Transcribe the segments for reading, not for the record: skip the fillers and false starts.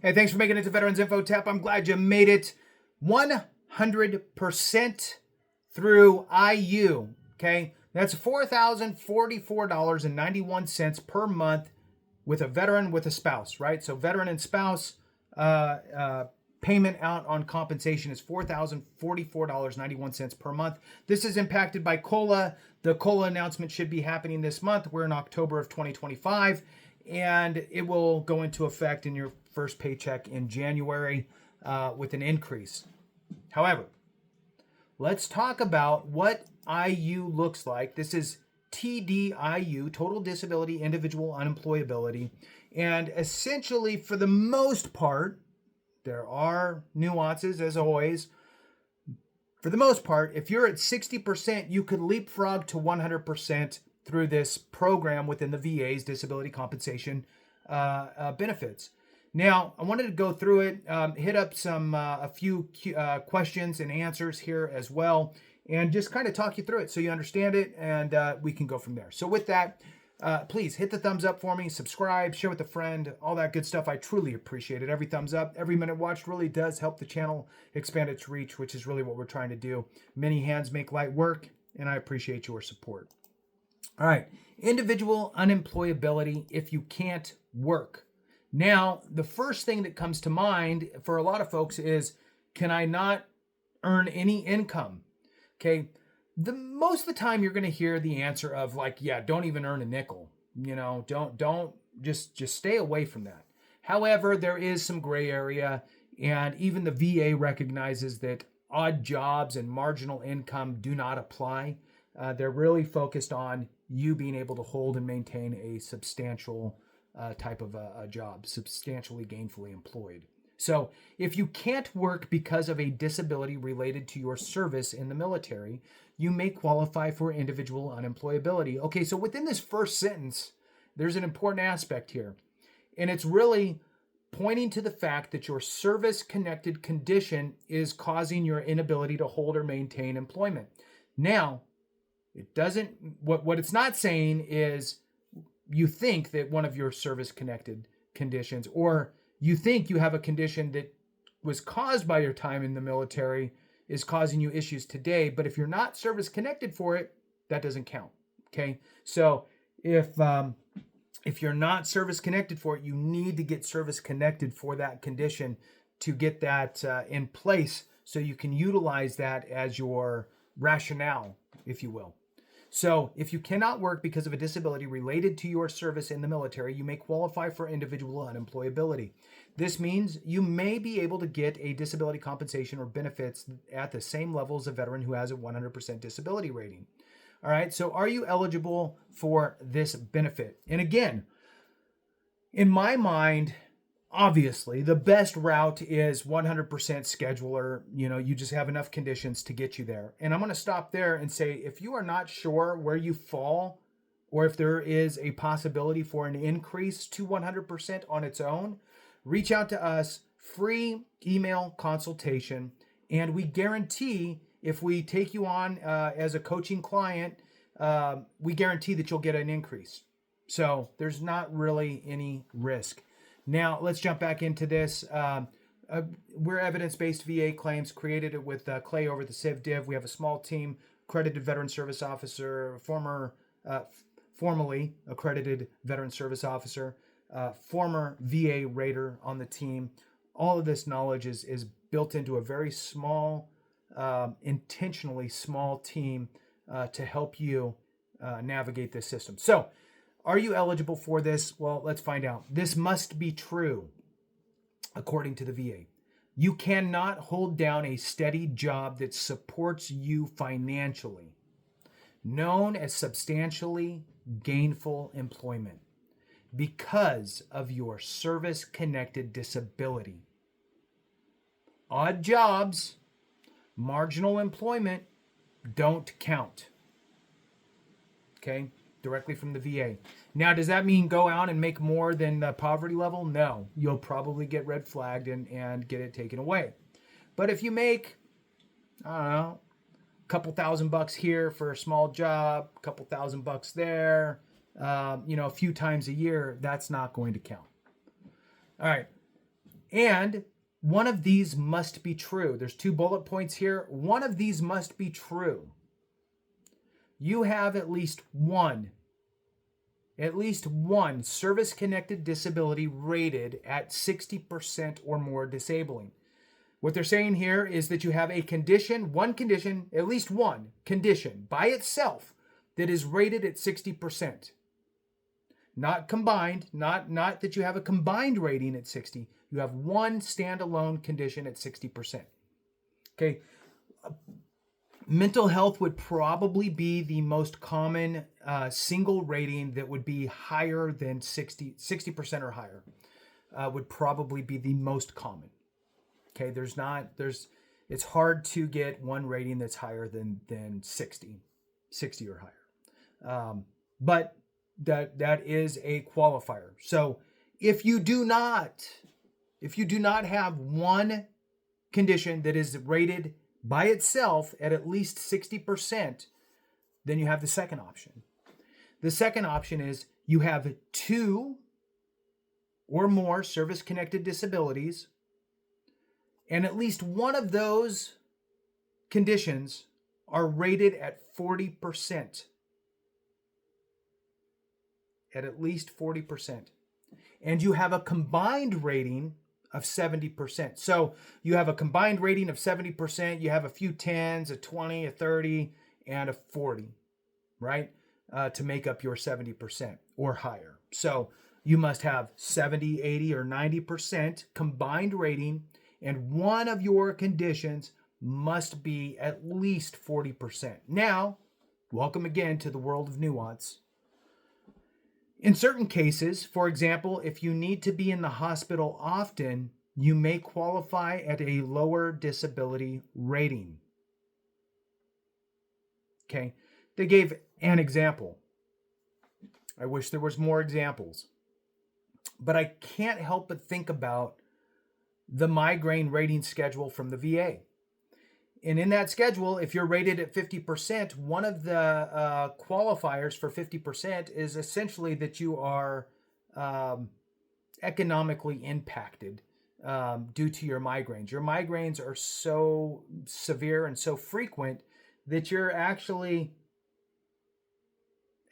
Hey, thanks for making it to Veterans Info Tap. I'm glad you made it 100% through IU. Okay, that's $4,044.91 per month with a veteran with a spouse, right? So veteran and spouse payment out on compensation is $4,044.91 per month. This is impacted by COLA. The COLA announcement should be happening this month. We're in October of 2025, and it will go into effect in your first paycheck in January with an increase. However, let's talk about what IU looks like. This is TDIU, Total Disability Individual Unemployability. And essentially, for the most part, there are nuances, as always. For the most part, if you're at 60%, you could leapfrog to 100% through this program within the VA's disability compensation benefits. Now, I wanted to go through it, hit up a few questions and answers here as well, and just kind of talk you through it so you understand it, and we can go from there. So with that, please hit the thumbs up for me, subscribe, share with a friend, all that good stuff. I truly appreciate it. Every thumbs up, every minute watched really does help the channel expand its reach, which is really what we're trying to do. Many hands make light work, and I appreciate your support. All right, individual unemployability if you can't work. Now, the first thing that comes to mind for a lot of folks is, can I not earn any income? Okay, most of the time you're going to hear the answer of like, yeah, don't even earn a nickel. You know, don't just stay away from that. However, there is some gray area, and even the VA recognizes that odd jobs and marginal income do not apply. They're really focused on you being able to hold and maintain a substantial type of a job, substantially gainfully employed. So if you can't work because of a disability related to your service in the military, you may qualify for individual unemployability. Okay, so within this first sentence, there's an important aspect here. And it's really pointing to the fact that your service-connected condition is causing your inability to hold or maintain employment. Now, it doesn't, what it's not saying is you think that one of your service-connected conditions, or you think you have a condition that was caused by your time in the military, is causing you issues today. But if you're not service-connected for it, that doesn't count. Okay, so if you're not service-connected for it, you need to get service-connected for that condition to get that in place, so you can utilize that as your rationale, if you will. So if you cannot work because of a disability related to your service in the military, you may qualify for individual unemployability. This means you may be able to get a disability compensation or benefits at the same level as a veteran who has a 100% disability rating. All right, so are you eligible for this benefit? And again, in my mind, obviously, the best route is 100% scheduler. You know, you just have enough conditions to get you there. And I'm going to stop there and say, if you are not sure where you fall, or if there is a possibility for an increase to 100% on its own, reach out to us, free email consultation. And we guarantee if we take you on as a coaching client, we guarantee that you'll get an increase. So there's not really any risk. Now, let's jump back into this. We're evidence-based VA claims, created it with Clay over at the Civ Div. We have a small team, accredited veteran service officer, formerly accredited veteran service officer, former VA rater on the team. All of this knowledge is built into a very small, intentionally small team to help you navigate this system. So, are you eligible for this? Well, let's find out. This must be true, according to the VA. You cannot hold down a steady job that supports you financially, known as substantially gainful employment, because of your service-connected disability. Odd jobs, marginal employment, don't count. Okay? Directly from the VA. Now, does that mean go out and make more than the poverty level? No. You'll probably get red flagged and get it taken away. But if you make, I don't know, a couple $1,000 here for a small job, a couple $1,000 there, a few times a year, that's not going to count. All right. And one of these must be true. There's 2 bullet points here. One of these must be true. You have at least one service-connected disability rated at 60% or more disabling. What they're saying here is that you have a condition, at least one condition by itself that is rated at 60%. Not combined, not that you have a combined rating at 60. You have one standalone condition at 60%. Okay. Mental health would probably be the most common single rating that would be higher than 60% or higher. Would probably be the most common. Okay, it's hard to get one rating that's higher than 60 or higher. But that is a qualifier. So if you do not have one condition that is rated by itself at least 60%, then you have the second option. The second option is you have 2 or more service-connected disabilities, and at least one of those conditions are rated at 40%. At least 40%. And you have a combined rating of 70%. So you have a combined rating of 70%. You have a few 10s, a 20, a 30, and a 40, right? To make up your 70% or higher. So you must have 70, 80, or 90% combined rating, and one of your conditions must be at least 40%. Now, welcome again to the world of nuance. In certain cases, for example, if you need to be in the hospital often, you may qualify at a lower disability rating. Okay, they gave an example. I wish there was more examples. But I can't help but think about the migraine rating schedule from the VA. And in that schedule, if you're rated at 50%, one of the qualifiers for 50% is essentially that you are economically impacted due to your migraines. Your migraines are so severe and so frequent that you're actually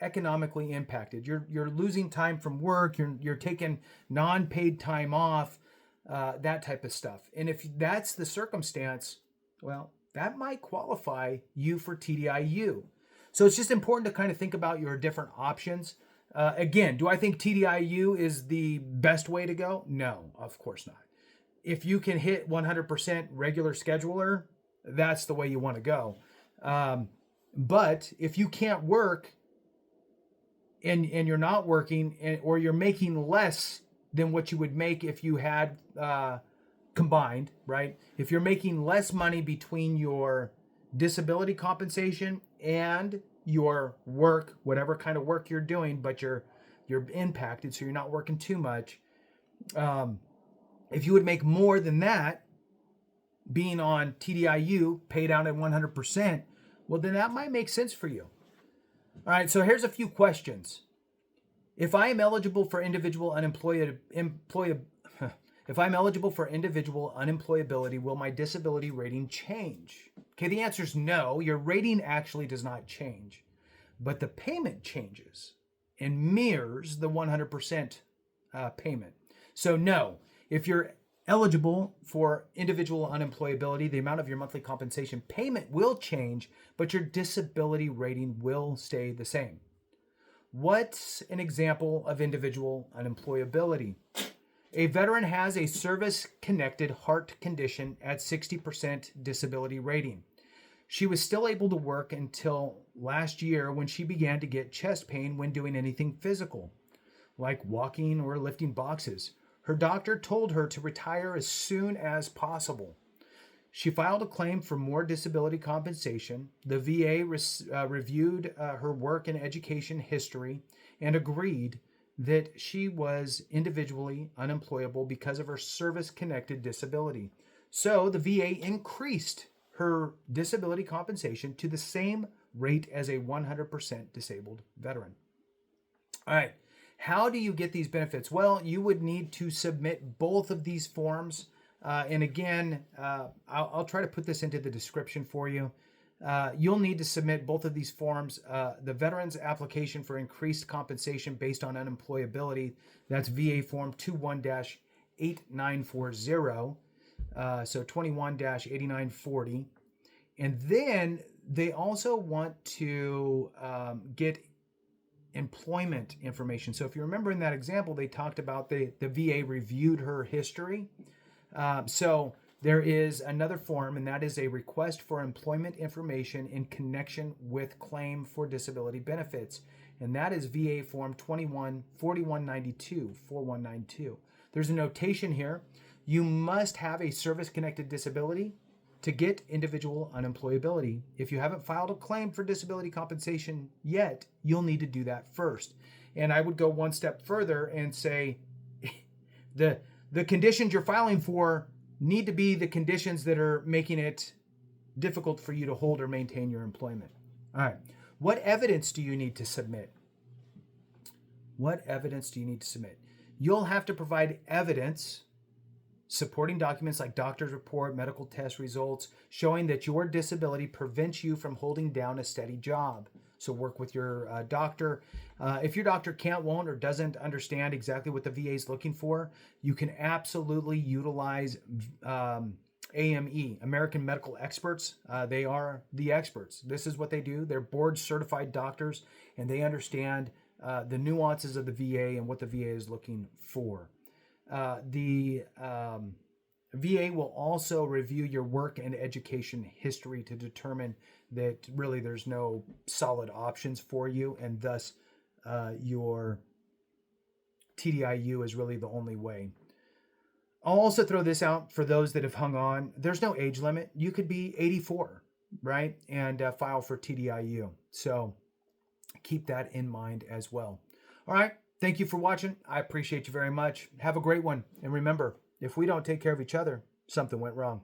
economically impacted. You're losing time from work. You're taking non-paid time off, that type of stuff. And if that's the circumstance, well, that might qualify you for TDIU. So it's just important to kind of think about your different options. Again, do I think TDIU is the best way to go? No, of course not. If you can hit 100% regular scheduler, that's the way you want to go. But if you can't work and you're not working, or you're making less than what you would make if you had combined, right? If you're making less money between your disability compensation and your work, whatever kind of work you're doing, but you're impacted, so you're not working too much. If you would make more than that, being on TDIU, paid out at 100%, well, then that might make sense for you. All right, so here's a few questions. If I am eligible for individual unemployability, will my disability rating change? Okay, the answer is no. Your rating actually does not change, but the payment changes and mirrors the 100% payment. So no, if you're eligible for individual unemployability, the amount of your monthly compensation payment will change, but your disability rating will stay the same. What's an example of individual unemployability? A veteran has a service-connected heart condition at 60% disability rating. She was still able to work until last year when she began to get chest pain when doing anything physical, like walking or lifting boxes. Her doctor told her to retire as soon as possible. She filed a claim for more disability compensation. The VA reviewed her work and education history and agreed that she was individually unemployable because of her service-connected disability. So the VA increased her disability compensation to the same rate as a 100% disabled veteran. All right. How do you get these benefits? Well, you would need to submit both of these forms. And again, I'll try to put this into the description for you. You'll need to submit both of these forms. The Veterans Application for Increased Compensation Based on Unemployability, that's VA Form 21-8940, so 21-8940. And then they also want to get employment information. So if you remember in that example, they talked about the VA reviewed her history. So there is another form, and that is a request for employment information in connection with claim for disability benefits. And that is VA Form 4192. There's a notation here. You must have a service-connected disability to get individual unemployability. If you haven't filed a claim for disability compensation yet, you'll need to do that first. And I would go one step further and say the conditions you're filing for need to be the conditions that are making it difficult for you to hold or maintain your employment. All right. What evidence do you need to submit? What evidence do you need to submit? You'll have to provide evidence, supporting documents like doctor's report, medical test results, showing that your disability prevents you from holding down a steady job. So work with your doctor. If your doctor can't, won't, or doesn't understand exactly what the VA is looking for, you can absolutely utilize AME, American Medical Experts. They are the experts. This is what they do. They're board certified doctors, and they understand the nuances of the VA and what the VA is looking for. The VA will also review your work and education history to determine that really there's no solid options for you, and thus your TDIU is really the only way. I'll also throw this out for those that have hung on. There's no age limit. You could be 84, right, and file for TDIU. So keep that in mind as well. All right. Thank you for watching. I appreciate you very much. Have a great one. And remember, if we don't take care of each other, something went wrong.